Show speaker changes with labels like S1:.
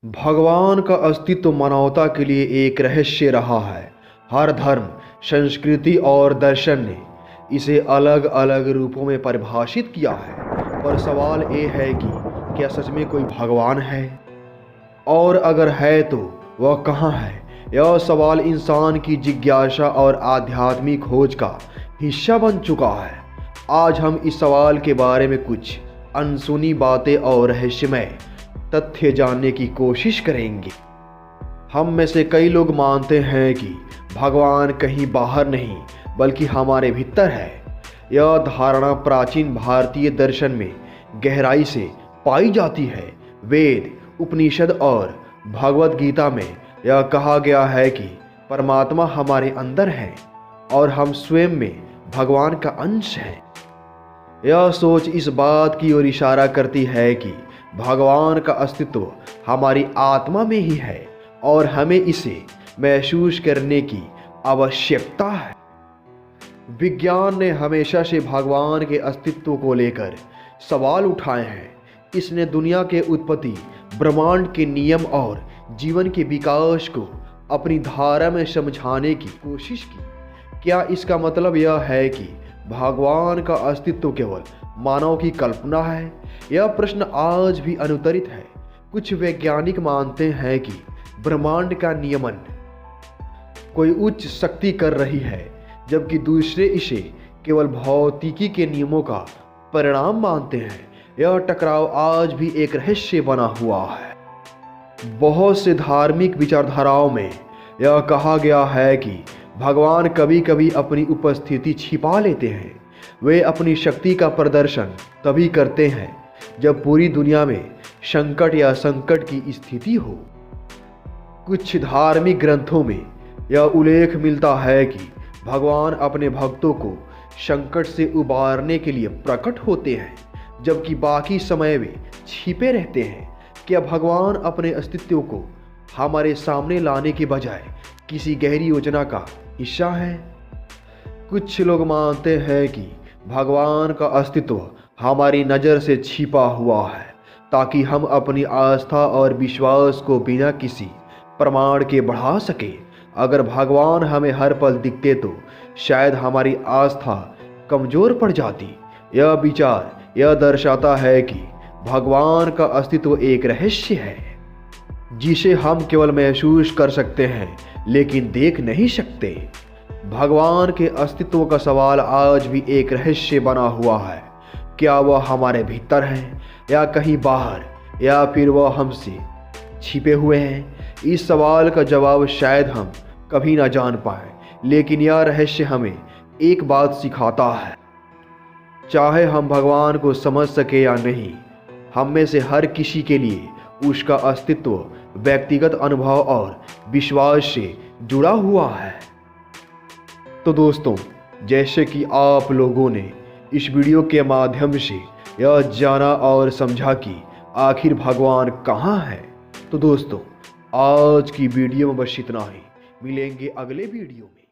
S1: भगवान का अस्तित्व मानवता के लिए एक रहस्य रहा है। हर धर्म, संस्कृति और दर्शन ने इसे अलग अलग रूपों में परिभाषित किया है। पर सवाल ये है कि क्या सच में कोई भगवान है, और अगर है तो वह कहाँ है? यह सवाल इंसान की जिज्ञासा और आध्यात्मिक खोज का हिस्सा बन चुका है। आज हम इस सवाल के बारे में कुछ अनसुनी बातें और रहस्यमय तथ्य जानने की कोशिश करेंगे। हम में से कई लोग मानते हैं कि भगवान कहीं बाहर नहीं बल्कि हमारे भीतर है। यह धारणा प्राचीन भारतीय दर्शन में गहराई से पाई जाती है। वेद, उपनिषद और भगवद गीता में यह कहा गया है कि परमात्मा हमारे अंदर है और हम स्वयं में भगवान का अंश हैं। यह सोच इस बात की ओर इशारा करती है कि भगवान का अस्तित्व हमारी आत्मा में ही है और हमें इसे महसूस करने की आवश्यकता है। विज्ञान ने हमेशा से भगवान के अस्तित्व को लेकर सवाल उठाए हैं। इसने दुनिया के उत्पत्ति, ब्रह्मांड के नियम और जीवन के विकास को अपनी धारा में समझाने की कोशिश की। क्या इसका मतलब यह है कि भगवान का अस्तित्व केवल मानव की कल्पना है? यह प्रश्न आज भी अनुत्तरित है। कुछ वैज्ञानिक मानते हैं कि ब्रह्मांड का नियमन कोई उच्च शक्ति कर रही है, जबकि दूसरे इसे केवल भौतिकी के नियमों का परिणाम मानते हैं। यह टकराव आज भी एक रहस्य बना हुआ है। बहुत से धार्मिक विचारधाराओं में यह कहा गया है कि भगवान कभी कभी अपनी उपस्थिति छिपा लेते हैं। वे अपनी शक्ति का प्रदर्शन तभी करते हैं जब पूरी दुनिया में संकट या संकट की स्थिति हो। कुछ धार्मिक ग्रंथों में यह उल्लेख मिलता है कि भगवान अपने भक्तों को संकट से उबारने के लिए प्रकट होते हैं, जबकि बाकी समय वे छिपे रहते हैं। क्या भगवान अपने अस्तित्व को हमारे सामने लाने के बजाय किसी गहरी योजना का हिस्सा है? कुछ लोग मानते हैं कि भगवान का अस्तित्व हमारी नज़र से छिपा हुआ है, ताकि हम अपनी आस्था और विश्वास को बिना किसी प्रमाण के बढ़ा सके। अगर भगवान हमें हर पल दिखते तो शायद हमारी आस्था कमज़ोर पड़ जाती। यह विचार यह दर्शाता है कि भगवान का अस्तित्व एक रहस्य है जिसे हम केवल महसूस कर सकते हैं लेकिन देख नहीं सकते। भगवान के अस्तित्व का सवाल आज भी एक रहस्य बना हुआ है। क्या वह हमारे भीतर है या कहीं बाहर, या फिर वह हमसे छिपे हुए हैं? इस सवाल का जवाब शायद हम कभी ना जान पाए, लेकिन यह रहस्य हमें एक बात सिखाता है। चाहे हम भगवान को समझ सके या नहीं, हम में से हर किसी के लिए उसका अस्तित्व व्यक्तिगत अनुभव और विश्वास से जुड़ा हुआ है। तो दोस्तों, जैसे कि आप लोगों ने इस वीडियो के माध्यम से यह जाना और समझा कि आखिर भगवान कहाँ है, तो दोस्तों आज की वीडियो में बस इतना ही। मिलेंगे अगले वीडियो में।